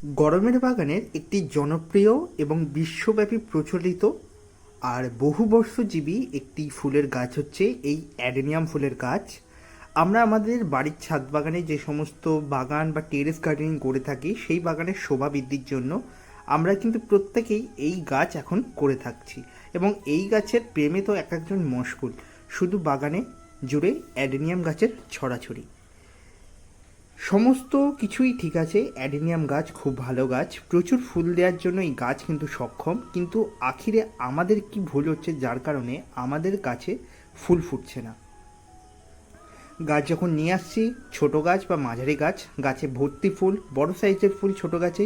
গরমের বাগানের একটি জনপ্রিয় এবং বিশ্বব্যাপী প্রচলিত আর বহু বর্ষজীবী একটি ফুলের গাছ হচ্ছে এই অ্যাডেনিয়াম ফুলের গাছ। আমরা আমাদের বাড়ির ছাদ বাগানে যে সমস্ত বাগান বা টেরেস গার্ডেনিং করে থাকি সেই বাগানের শোভা বৃদ্ধির জন্য আমরা কিন্তু প্রত্যেকেই এই গাছ এখন করে থাকছি এবং এই গাছের প্রেমে তো এক একজন মশগুল। শুধু বাগানে জুড়ে অ্যাডেনিয়াম গাছের ছড়াছড়ি। সমস্ত কিছুই ঠিক আছে, অ্যাডেনিয়াম গাছ খুব ভালো গাছ, প্রচুর ফুল দেওয়ার জন্য এই গাছ কিন্তু সক্ষম, কিন্তু আখিরে আমাদের কি ভুল হচ্ছে যার কারণে আমাদের গাছে ফুল ফুটছে না। গাছ যখন নিয়ে আসছি, ছোট গাছ বা মাঝারি গাছ, গাছে ভর্তি ফুল, বড় সাইজের ফুল ছোট গাছে,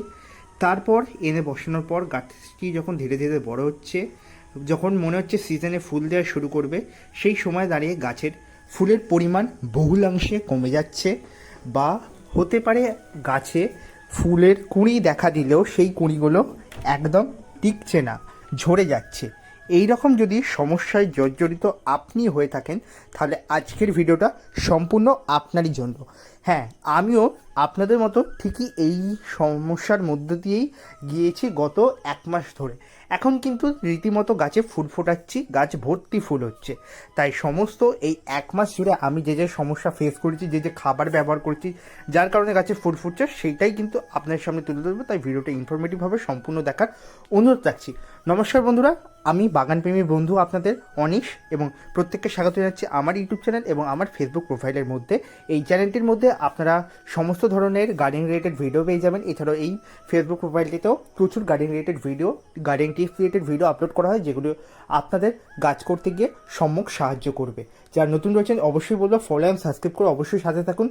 তারপর এনে বসানোর পর গাছটি যখন ধীরে ধীরে বড় হচ্ছে, যখন মনে হচ্ছে সিজনে ফুল দেওয়া শুরু করবে, সেই সময় দাঁড়িয়ে গাছের ফুলের পরিমাণ বহুলাংশে কমে যাচ্ছে, বা হতে পারে গাছে ফুলের কুঁড়ি দেখা দিলেও সেই কুঁড়িগুলো একদম টিকছে না, ঝরে যাচ্ছে। এই রকম যদি সমস্যায় জর্জরিত আপনি হয়ে থাকেন, তাহলে আজকের ভিডিওটা সম্পূর্ণ আপনারই জন্য। হ্যাঁ, আমিও আপনাদের মতো ঠিকই এই সমস্যার মধ্য দিয়েই গিয়েছি গত 1 মাস ধরে। এখন কিন্তু রীতিমতো গাছে ফুল ফোটাচ্ছি, গাছ ভর্তি ফুল হচ্ছে। তাই সমস্ত এই 1 মাস জুড়ে আমি যে যে সমস্যা ফেস করেছি, যে যে খাবার ব্যবহার করছি যার কারণে গাছে ফুল ফুটছে, সেইটাই কিন্তু আপনার সামনে তুলে ধরবো। তাই ভিডিওটা ইনফরমেটিভভাবে সম্পূর্ণ দেখার অনুরোধ রাখছি। নমস্কার বন্ধুরা, আমি বাগানপ্রেমী বন্ধু আপনাদের অনিশ, এবং প্রত্যেককে স্বাগত জানাচ্ছি আমার ইউটিউব চ্যানেল এবং আমার ফেসবুক প্রোফাইলের মধ্যে। এই চ্যানেলটির মধ্যে আপনারা সমস্ত ধরনের গার্ডেন রিলেটেড ভিডিও পেয়ে যাবেন। এছাড়াও এই ফেসবুক প্রোফাইলটিতেও প্রচুর garden related video, garden tips related video upload করা হয়, যেগুলো আপনাদের গাছ করতে গিয়ে সম্মুখ সাহায্য করবে। যারা নতুন রয়েছেন অবশ্যই বলবো ফলো অ্যান্ড সাবস্ক্রাইব করে অবশ্যই সাথে থাকুন।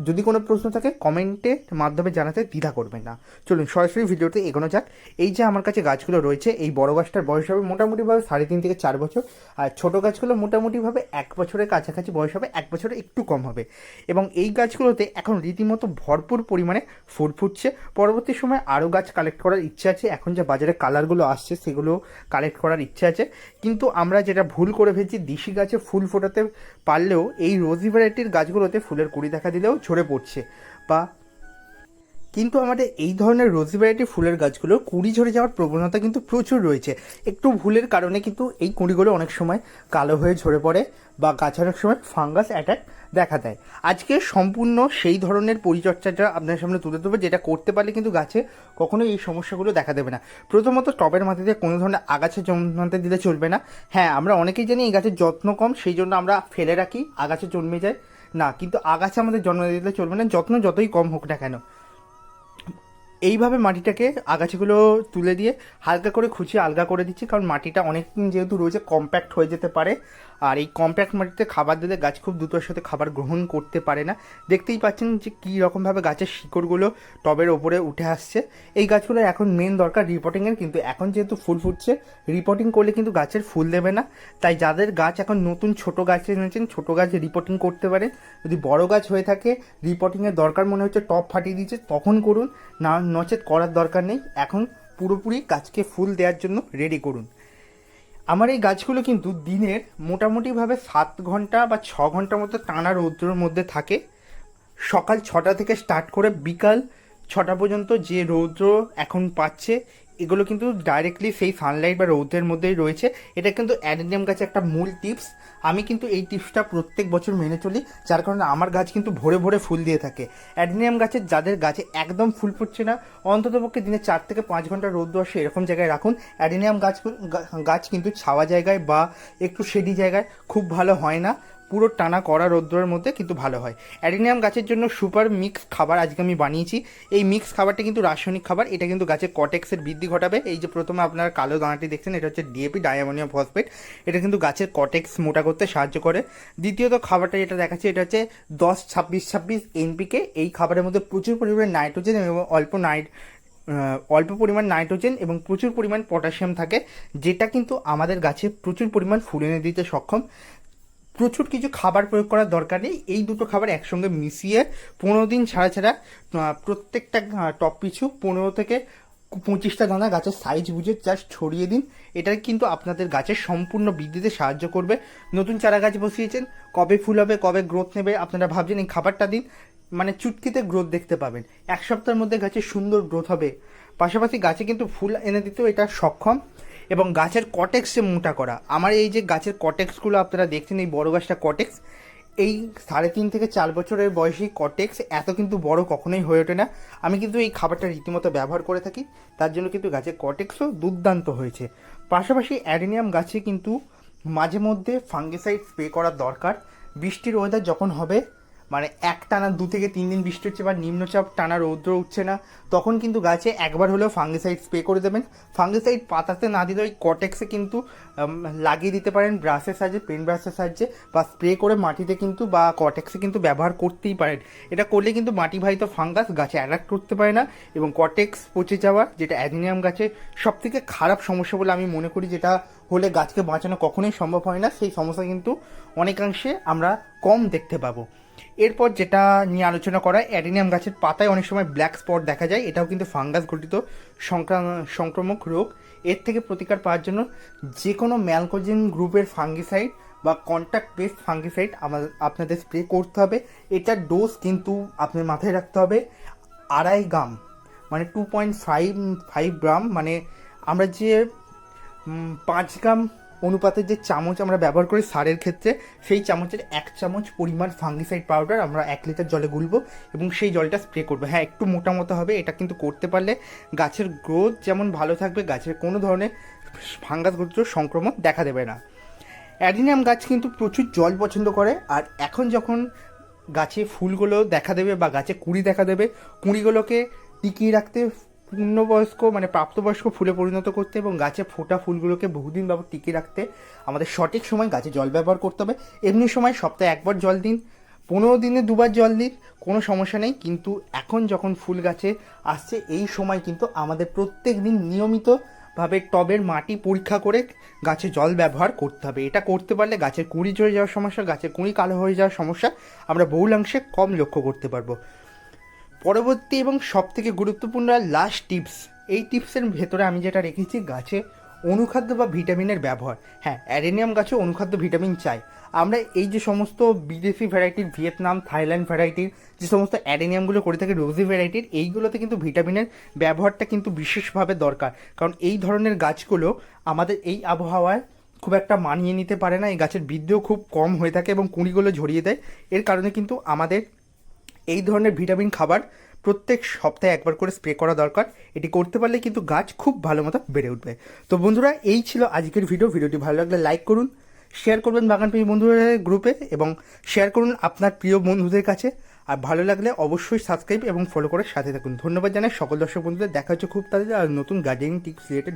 যদি কোনো প্রশ্ন থাকে কমেন্টের মাধ্যমে জানাতে দ্বিধা করবেন না। চলুন সরাসরি ভিডিওতে এগোনো যাক। এই যে আমার কাছে গাছগুলো রয়েছে, এই বড় গাছটার বয়স হবে মোটামুটিভাবে 3.5 থেকে 4 বছর, আর ছোটো গাছগুলো মোটামুটিভাবে 1 বছরের কাছাকাছি বয়স হবে, 1 বছরে একটু কম হবে। এবং এই গাছগুলোতে এখন রীতিমতো ভরপুর পরিমাণে ফুল ফুটছে। পরবর্তী সময় আরও গাছ কালেক্ট করার ইচ্ছে আছে। এখন যে বাজারে কালারগুলো আসছে সেগুলো কালেক্ট করার ইচ্ছে আছে। কিন্তু আমরা যেটা ভুল করে ফেলছি, দেশি গাছে ফুল ফোটাতে পারলেও এই রোজি ভ্যারাইটির গাছগুলোতে ফুলের কুড়ি দেখা দিলেও ঝরে পড়ছে, বা কিন্তু আমাদের এই ধরনের রোজি ভ্যারাইটি ফুলের গাছগুলো কুড়ি ঝরে যাওয়ার প্রবণতা কিন্তু প্রচুর রয়েছে। একটু ভুলের কারণে কিন্তু এই কুড়িগুলো অনেক সময় কালো হয়ে ঝরে পড়ে, বা গাছে অনেক সময় ফাঙ্গাস অ্যাটাক দেখা দেয়। আজকে সম্পূর্ণ সেই ধরনের পরিচর্যাটা আপনার সামনে তুলে ধরবো, যেটা করতে পারলে কিন্তু গাছে কখনোই এই সমস্যাগুলো দেখা দেবে না। প্রথমত, টবের মাটিতে কোনো ধরনের আগাছা জন্মাতে দিলে চলবে না। হ্যাঁ, আমরা অনেকেই জানি এই গাছের যত্ন কম, সেই জন্য আমরা ফেলে রাখি, আগাছা জন্মে যায় না, কিন্তু আগাছা আমাদের জন্ম দিতে চলবে না, যত্ন যতই কম হোক না কেন। এইভাবে মাটিটাকে আগাছাগুলো তুলে দিয়ে হালকা করে খুঁচিয়ে আলগা করে দিচ্ছি, কারণ মাটিটা অনেক দিন যেহেতু রয়েছে কম্প্যাক্ট হয়ে যেতে পারে, আর এই কম্প্যাক্ট মাটিতে খাবার দিলে গাছ খুব দ্রুতর সাথে খাবার গ্রহণ করতে পারে না। দেখতেই পাচ্ছেন যে কী রকমভাবে গাছের শিকড়গুলো টবের ওপরে উঠে আসছে। এই গাছগুলোর এখন মেন দরকার রিপোর্টিংয়ের, কিন্তু এখন যেহেতু ফুল ফুটছে, রিপোর্টিং করলে কিন্তু গাছের ফুল দেবে না। তাই যাদের গাছ এখন নতুন ছোট গাছ এনেছেন, ছোটো গাছ রিপোর্টিং করতে পারে। যদি বড় গাছ হয়ে থাকে, রিপোর্টিংয়ের দরকার মনে হচ্ছে, টপ ফাটিয়ে দিচ্ছে, তখন করুন, না নচেত করার দরকার নেই। এখন পুরোপুরি গাছকে ফুল দেওয়ার জন্য রেডি করুন। আমার এই গাছগুলো কিন্তু দিনের মোটামুটিভাবে 7 ঘন্টা বা 6 ঘন্টার মতো টানা রৌদ্রের মধ্যে থাকে। সকাল 6টা থেকে স্টার্ট করে বিকাল 6টা পর্যন্ত যে রৌদ্র এখন পাচ্ছে, এগুলো কিন্তু ডাইরেক্টলি সেই সানলাইট বা রৌদ্রের মধ্যেই রয়েছে। এটা কিন্তু অ্যাডেনিয়াম গাছে একটা মূল টিপস। আমি কিন্তু এই টিপসটা প্রত্যেক বছর মেনে চলি, যার কারণে আমার গাছ কিন্তু ভরে ভরে ফুল দিয়ে থাকে। অ্যাডেনিয়াম গাছের যাদের গাছে একদম ফুল ফুটছে না, অন্ততপক্ষে দিনে 4 থেকে 5 ঘন্টা রৌদ্র আসে এরকম জায়গায় রাখুন। অ্যাডেনিয়াম গাছ কিন্তু ছাওয়া জায়গায় বা একটু শেডি জায়গায় খুব ভালো হয় না, পুরো টানা কড়া রৌদ্রের মধ্যে কিন্তু ভালো হয়। অ্যাডেনিয়াম গাছের জন্য সুপার মিক্স খাবার আজকে আমি বানিয়েছি। এই মিক্স খাবারটা কিন্তু রাসায়নিক খাবার, এটা কিন্তু গাছের কটেক্সের বৃদ্ধি ঘটাবে। এই যে প্রথমে আপনারা কালো দানাটি দেখছেন, এটা হচ্ছে ডিএপি, ডাইঅ্যামোনিয়াম ফসফেট। এটা কিন্তু গাছের কটেক্স মোটা করতে সাহায্য করে। দ্বিতীয়ত খাবারটা যেটা দেখাচ্ছে, এটা হচ্ছে 10-26-26 এনপিকে। এই খাবারের মধ্যে প্রচুর পরিমাণে নাইট্রোজেন এবং অল্প পরিমাণ নাইট্রোজেন এবং প্রচুর পরিমাণ পটাশিয়াম থাকে, যেটা কিন্তু আমাদের গাছে প্রচুর পরিমাণ ফুল এনে দিতে সক্ষম। প্রচুর কিছু খাবার প্রয়োগ করার দরকার নেই, এই দুটো খাবার একসঙ্গে মিশিয়ে 15 দিন ছাড়া ছাড়া প্রত্যেকটা টপ পিছু 15 থেকে 25টা দানা গাছের সাইজ বুঝে জাস্ট ছড়িয়ে দিন। এটা কিন্তু আপনাদের গাছের সম্পূর্ণ বৃদ্ধিতে সাহায্য করবে। নতুন চারা গাছ বসিয়েছেন, কবে ফুল হবে, কবে গ্রোথ নেবে আপনারা ভাবছেন, এই খাবারটা দিন, মানে চুটকিতে গ্রোথ দেখতে পাবেন। 1 সপ্তাহের মধ্যে গাছের সুন্দর গ্রোথ হবে। পাশাপাশি গাছে কিন্তু ফুল এনে দিতেও এটা সক্ষম। এবং গাছের কটেক্সে মোটা করা, আমার এই যে গাছের কটেক্সগুলো আপনারা দেখছেন, এই বড় গাছটা কটেক্স, এই 3.5 থেকে 4 বছরের বয়সী কটেক্স এত কিন্তু বড় কখনোই হয়ে ওঠে না। আমি কিন্তু এই খাবারটা রীতিমতো ব্যবহার করে থাকি, তার জন্য কিন্তু গাছের কটেক্সও দুর্দান্ত হয়েছে। পাশাপাশি অ্যাডেনিয়াম গাছে কিন্তু মাঝে মধ্যে ফাঙ্গিসাইড স্প্রে করার দরকার। বৃষ্টির ওয়েদার যখন হবে, মানে একটানা 2 থেকে 3 দিন বৃষ্টি হচ্ছে বা নিম্নচাপ টানা রৌদ্র উঠছে না, তখন কিন্তু গাছে একবার হলেও ফাঙ্গিসাইড স্প্রে করে দেবেন। ফাঙ্গিসাইড পাতাতে না দিলে ওই কটেক্সে কিন্তু লাগিয়ে দিতে পারেন ব্রাশের সাহায্যে, পেন ব্রাশের সাহায্যে, বা স্প্রে করে মাটিতে কিন্তু বা কটেক্সে কিন্তু ব্যবহার করতেই পারেন। এটা করলে কিন্তু মাটিবাহিত ফাঙ্গাস গাছে অ্যাট্রাক্ট করতে পারে না এবং কটেক্স পচে যাওয়া, যেটা অ্যাডেনিয়াম গাছে সবথেকে খারাপ সমস্যা বলে আমি মনে করি, যেটা হলে গাছকে বাঁচানো কখনোই সম্ভব হয় না, সেই সমস্যা কিন্তু অনেকাংশে আমরা কম দেখতে পাবো। এরপর যেটা নিয়ে আলোচনা করা, অ্যাডেনিয়াম গাছের পাতায় অনেক সময় ব্ল্যাক স্পট দেখা যায়, এটাও কিন্তু ফাঙ্গাস ঘটিত সংক্রামক রোগ। এর থেকে প্রতিকার পাওয়ার জন্য যে কোনো ম্যালকোজেন গ্রুপের ফাঙ্গিসাইড বা কন্ট্যাক্ট বেসড ফাঙ্গিসাইড আপনাদের স্প্রে করতে হবে। এটার ডোজ কিন্তু আপনার মাথায় রাখতে হবে 2.5 গ্রাম, মানে 2.5 গ্রাম, মানে আমরা যে 5 গ্রাম অনুপাতের যে চামচ আমরা ব্যবহার করি সারের ক্ষেত্রে, সেই চামচের 1 চামচ পরিমাণ ফাঙ্গিসাইড পাউডার আমরা 1 লিটার জলে গুলবো এবং সেই জলটা স্প্রে করবো। হ্যাঁ, একটু মোটা মতো হবে, এটা কিন্তু করতে পারলে গাছের গ্রোথ যেমন ভালো থাকবে, গাছের কোনো ধরনের ফাঙ্গাসগত সংক্রমণ দেখা দেবে না। অ্যাডেনিয়াম গাছ কিন্তু প্রচুর জল পছন্দ করে, আর এখন যখন গাছে ফুলগুলো দেখা দেবে বা গাছে কুঁড়ি দেখা দেবে, কুঁড়িগুলোকে টিকিয়ে রাখতে, পূর্ণবয়স্ক মানে প্রাপ্তবয়স্ক ফুলে পরিণত করতে এবং গাছে ফোটা ফুলগুলোকে বহুদিন ব্যবহার টিকিয়ে রাখতে আমাদের সঠিক সময় গাছে জল ব্যবহার করতে হবে। এমনি সময় সপ্তাহে 1 বার জল দিন, 15 দিনে 2 বার জল দিন, কোনো সমস্যা নেই। কিন্তু এখন যখন ফুল গাছে আসছে, এই সময় কিন্তু আমাদের প্রত্যেক দিন নিয়মিতভাবে টবের মাটি পরীক্ষা করে গাছে জল ব্যবহার করতে হবে। এটা করতে পারলে গাছের কুঁড়ি ঝরে যাওয়ার সমস্যা, গাছের কুঁড়ি কালো হয়ে যাওয়ার সমস্যা আমরা বহুলাংশে কম লক্ষ্য করতে পারবো। পরবর্তী এবং সবথেকে গুরুত্বপূর্ণ লাস্ট টিপস, এই টিপসের ভেতরে আমি যেটা রেখেছি, গাছে অনুখাদ্য বা ভিটামিনের ব্যবহার। হ্যাঁ, অ্যাডেনিয়াম গাছে অনুখাদ্য ভিটামিন চাই। আমরা এই যে সমস্ত বিদেশি ভ্যারাইটির, ভিয়েতনাম, থাইল্যান্ড ভ্যারাইটির যে সমস্ত অ্যাডেনিয়ামগুলো করে থাকে, রোজি ভ্যারাইটির, এইগুলোতে কিন্তু ভিটামিনের ব্যবহারটা কিন্তু বিশেষভাবে দরকার, কারণ এই ধরনের গাছগুলো আমাদের এই আবহাওয়ায় খুব একটা মানিয়ে নিতে পারে না। এই গাছের বৃদ্ধিও খুব কম হয়ে থাকে এবং কুঁড়িগুলো ঝরিয়ে দেয়। এর কারণে কিন্তু আমাদের এই ধরনের ভিটামিন খাবার প্রত্যেক সপ্তাহে 1 বার করে স্প্রে করা দরকার। এটি করতে পারলে কিন্তু গাছ খুব ভালো মতো বেড়ে উঠবে। তো বন্ধুরা, এই ছিল আজকের ভিডিওটি ভালো লাগলে লাইক করুন, শেয়ার করবেন বাগানপ্রেমী বন্ধুদের গ্রুপে এবং শেয়ার করুন আপনার প্রিয় বন্ধুদের কাছে। আর ভালো লাগলে অবশ্যই সাবস্ক্রাইব এবং ফলো করে সাথে থাকুন। ধন্যবাদ জানাই সকল দর্শক বন্ধুদের। দেখা হচ্ছে খুব তাড়াতাড়ি আর নতুন গার্ডেনিং টিপস রিলেটেড